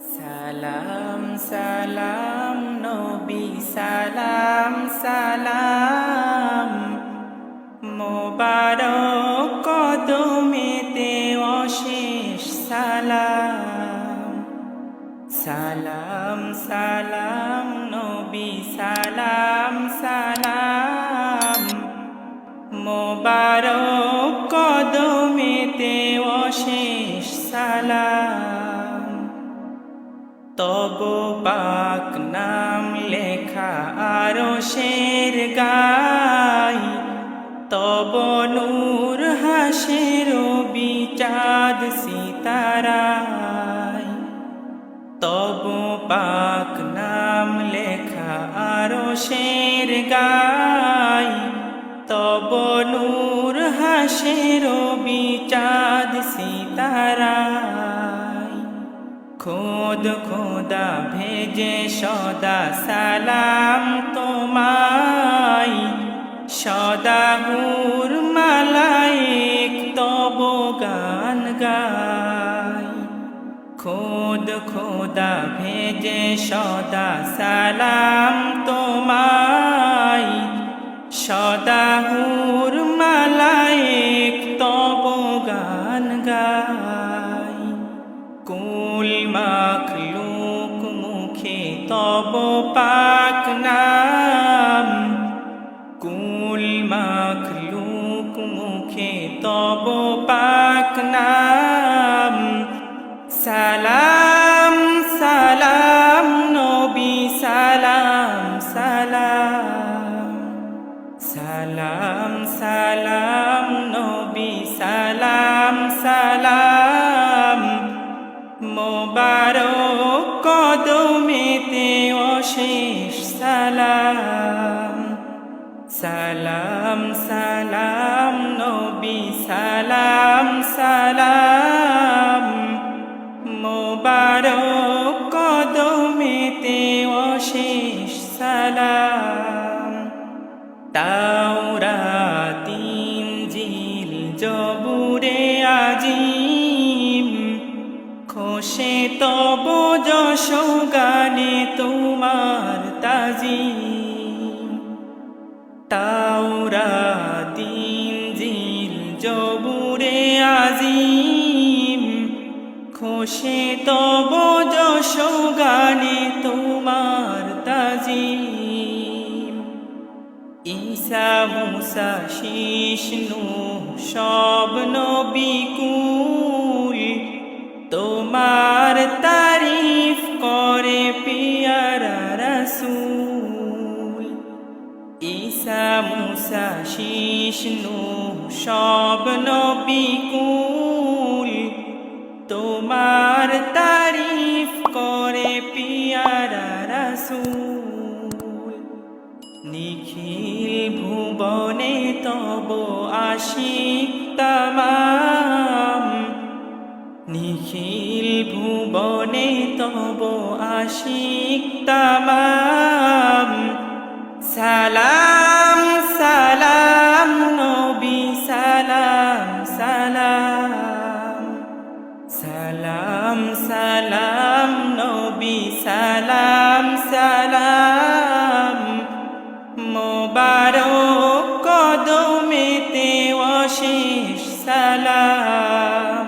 সালাম সালাম নবী সালাম সালাম মোবারক কদমেতে অশেষ সালাম। সালাম সালাম নবী সালাম সালাম মোবারক কদমেতে অশেষ সালাম। তব পাক নাম লেখা আরশের গায়, তব নূর হাসে রবি চাঁদ সিতারায়। তব পাক নাম লেখা আরশের গায়, তব নূর হাসে রবি চাঁদ সিতারায়। খোদ খোদা ভেজে সদা সালাম তোমায়, সদা হুর মালায়েক তব গান গায়। খোদ খোদা ভেজে সদা সালাম তোমায়, সদা হুর মালায়েক তব গান গায়। কুল মাখলুক মুখে তব পাক নাম, কুল মাখলুক মুখে তব পাক নাম। সালাম সালাম নবী সালাম সালাম। সালাম সালাম নবী সালাম সালাম মোবারক কদমেতে অশেষ সালাম। সালাম সালাম নবী সালাম সালাম মোবারক কদমেতে অশেষ সালাম। তাওরাত ইনজিল জবুরে আজিম, খোশে তব যশ গানে তোমার তাজিম। তাওরাত ইনজিল জবুরে আজিম, খোশে তব যশ গানে তোমার তাজিম। ঈসা মুসা শীশ নূহ সব নবী কুল, তোমার তারিফ করে পিয়ারা রাসূল। ঈসা মুসা শীশ নূহ সব নবী কুল, তোমার তারিফ করে পিয়ারা রাসূল। নিখিল ভুবনে তব আশিক তামাম, নিখিল ভুবনে তব আশিক তামাম। সালাম সালাম নবী সালাম সালাম। সালাম সালাম নবী সালাম সালাম মোবারক কদমেতে অশেষ সালাম।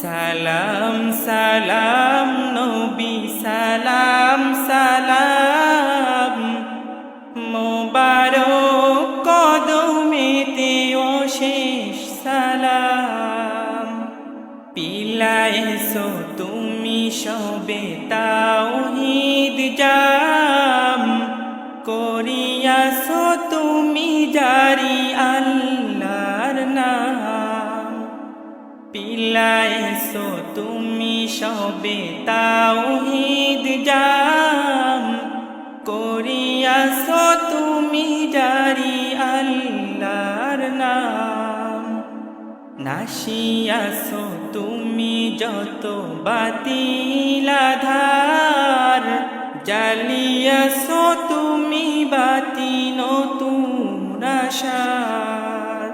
সালাম সালাম নবী সালাম সালাম মোবারক কদমেতে অশেষ সালাম। পিলায়েছো তুমি সবে তাওহীদ জাম, করিয়াছো তুমি জারি আল্লাহর নাম। পিলায়েছো তুমি সবে তাওহীদ জাম, করিয়াছো তুমি জারি আল্লাহর নাম। নাশিয়াছো তুমি যত বাতিল আধার, জ্বালিয়াছো তুমি বাতি নতুন আশার।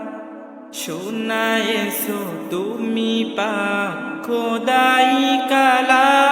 শুনায়েছো তুমি পাক খোদাই কালাম,